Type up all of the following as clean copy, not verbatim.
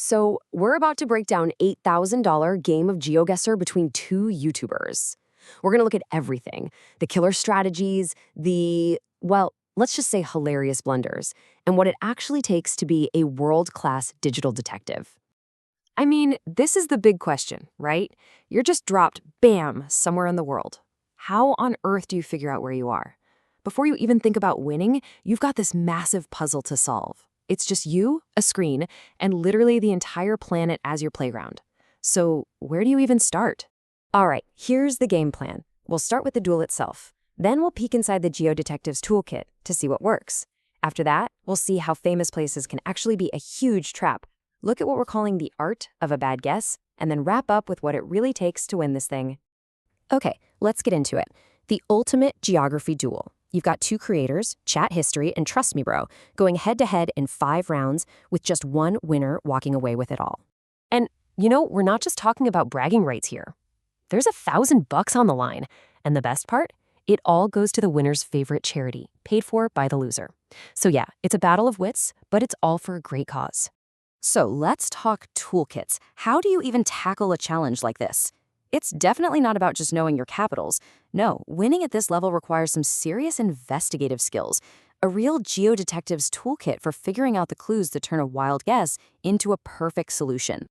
So, we're about to break down $8,000 game of GeoGuessr between two YouTubers. We're going to look at everything: the killer strategies, let's just say hilarious blunders, and what it actually takes to be a world class digital detective. I mean, this is the big question, right? You're just dropped, bam, somewhere in the world. How on earth do you figure out where you are? Before you even think about winning, you've got this massive puzzle to solve. It's just you, a screen, and literally the entire planet as your playground. So, where do you even start? All right, here's the game plan. We'll start with the duel itself. Then we'll peek inside the Geo-Detective's toolkit to see what works. After that, we'll see how famous places can actually be a huge trap. Look at what we're calling the art of a bad guess, and then wrap up with what it really takes to win this thing. Okay, let's get into it. The ultimate geography duel. You've got two creators, chat history, and trust me, bro, going head-to-head in 5 rounds with just one winner walking away with it all. And, we're not just talking about bragging rights here. There's $1,000 on the line. And the best part? It all goes to the winner's favorite charity, paid for by the loser. So yeah, it's a battle of wits, but it's all for a great cause. So let's talk toolkits. How do you even tackle a challenge like this? It's definitely not about just knowing your capitals. No, winning at this level requires some serious investigative skills. A real geodetective's toolkit for figuring out the clues that turn a wild guess into a perfect solution.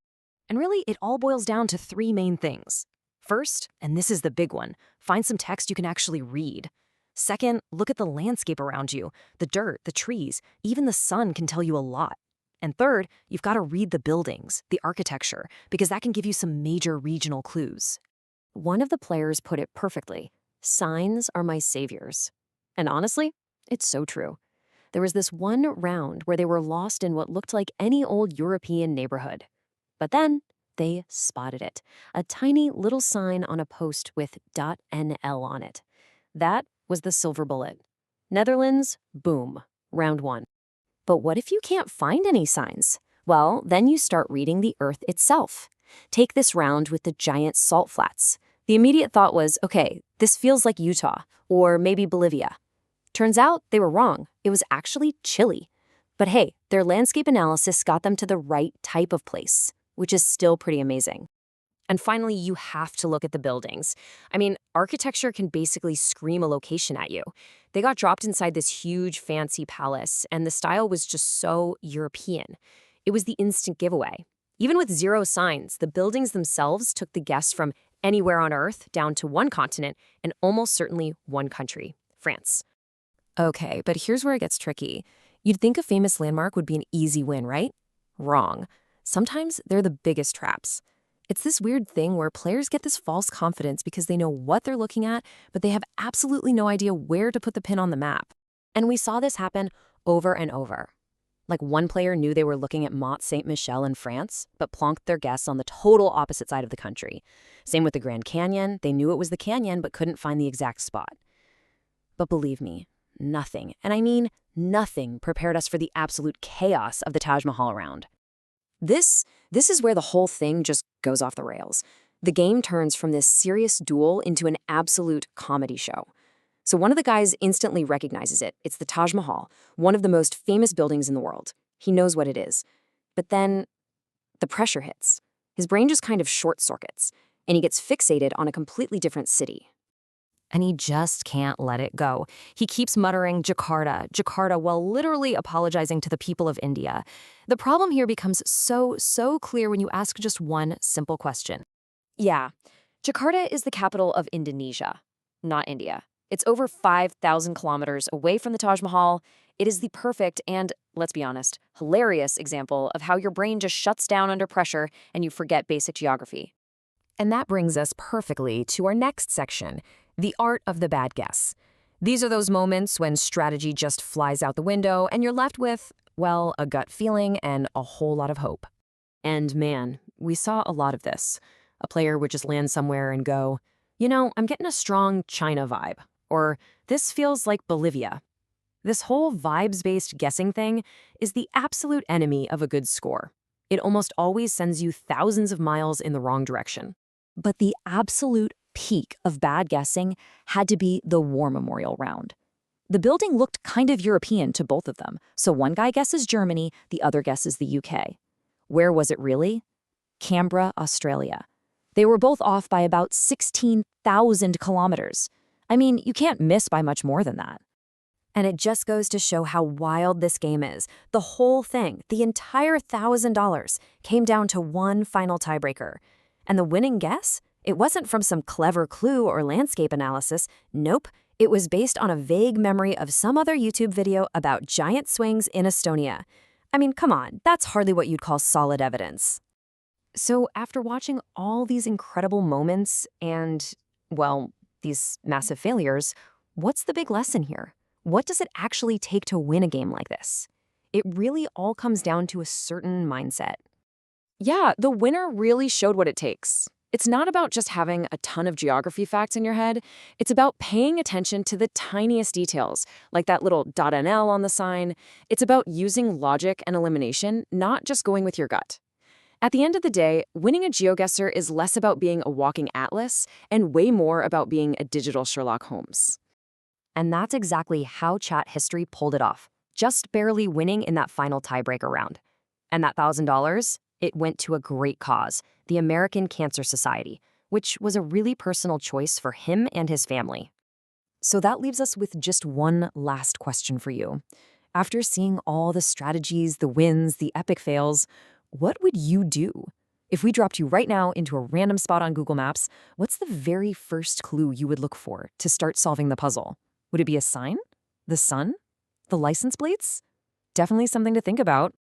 And really, it all boils down to 3 main things. First, and this is the big one, find some text you can actually read. Second, look at the landscape around you. The dirt, the trees, even the sun can tell you a lot. And third, you've got to read the buildings, the architecture, because that can give you some major regional clues. One of the players put it perfectly: signs are my saviors. And honestly, it's so true. There was this one round where they were lost in what looked like any old European neighborhood. But then they spotted it: a tiny little sign on a post with .nl on it. That was the silver bullet. Netherlands, boom, round 1. But what if you can't find any signs? Well, then you start reading the Earth itself. Take this round with the giant salt flats. The immediate thought was, okay, this feels like Utah, or maybe Bolivia. Turns out they were wrong. It was actually Chile. But hey, their landscape analysis got them to the right type of place, which is still pretty amazing. And finally, you have to look at the buildings. I mean, architecture can basically scream a location at you. They got dropped inside this huge, fancy palace, and the style was just so European. It was the instant giveaway. Even with 0 signs, the buildings themselves took the guess from anywhere on Earth down to one continent and almost certainly one country: France. Okay, but here's where it gets tricky. You'd think a famous landmark would be an easy win, right? Wrong. Sometimes they're the biggest traps. It's this weird thing where players get this false confidence because they know what they're looking at, but they have absolutely no idea where to put the pin on the map. And we saw this happen over and over. Like, one player knew they were looking at Mont Saint-Michel in France, but plonked their guess on the total opposite side of the country. Same with the Grand Canyon. They knew it was the canyon, but couldn't find the exact spot. But believe me, nothing, and I mean nothing, prepared us for the absolute chaos of the Taj Mahal round. This is where the whole thing just goes off the rails. The game turns from this serious duel into an absolute comedy show. So one of the guys instantly recognizes it. It's the Taj Mahal, one of the most famous buildings in the world. He knows what it is. But then the pressure hits. His brain just kind of short circuits, and he gets fixated on a completely different city. And he just can't let it go. He keeps muttering Jakarta, Jakarta, while literally apologizing to the people of India. The problem here becomes so clear when you ask just one simple question. Yeah, Jakarta is the capital of Indonesia, not India. It's over 5,000 kilometers away from the Taj Mahal. It is the perfect and, let's be honest, hilarious example of how your brain just shuts down under pressure and you forget basic geography. And that brings us perfectly to our next section: the art of the bad guess. These are those moments when strategy just flies out the window and you're left with, well, a gut feeling and a whole lot of hope. And man, we saw a lot of this. A player would just land somewhere and go, I'm getting a strong China vibe. Or, this feels like Bolivia. This whole vibes-based guessing thing is the absolute enemy of a good score. It almost always sends you thousands of miles in the wrong direction. But the absolute peak of bad guessing had to be the War Memorial round. The building looked kind of European to both of them, so one guy guesses Germany, the other guesses the UK. Where was it really? Canberra, Australia. They were both off by about 16,000 kilometers. I mean, you can't miss by much more than that. And it just goes to show how wild this game is. The whole thing, the entire $1,000, came down to one final tiebreaker. And the winning guess? It wasn't from some clever clue or landscape analysis. Nope. It was based on a vague memory of some other YouTube video about giant swings in Estonia. I mean, come on, that's hardly what you'd call solid evidence. So after watching all these incredible moments and, well, these massive failures, what's the big lesson here? What does it actually take to win a game like this? It really all comes down to a certain mindset. Yeah, the winner really showed what it takes. It's not about just having a ton of geography facts in your head. It's about paying attention to the tiniest details, like that little .nl on the sign. It's about using logic and elimination, not just going with your gut. At the end of the day, winning a GeoGuessr is less about being a walking atlas and way more about being a digital Sherlock Holmes. And that's exactly how chat history pulled it off, just barely winning in that final tiebreaker round. And that $1,000, it went to a great cause, the American Cancer Society, which was a really personal choice for him and his family. So that leaves us with just one last question for you. After seeing all the strategies, the wins, the epic fails, what would you do? If we dropped you right now into a random spot on Google Maps, what's the very first clue you would look for to start solving the puzzle? Would it be a sign? The sun? The license plates? Definitely something to think about.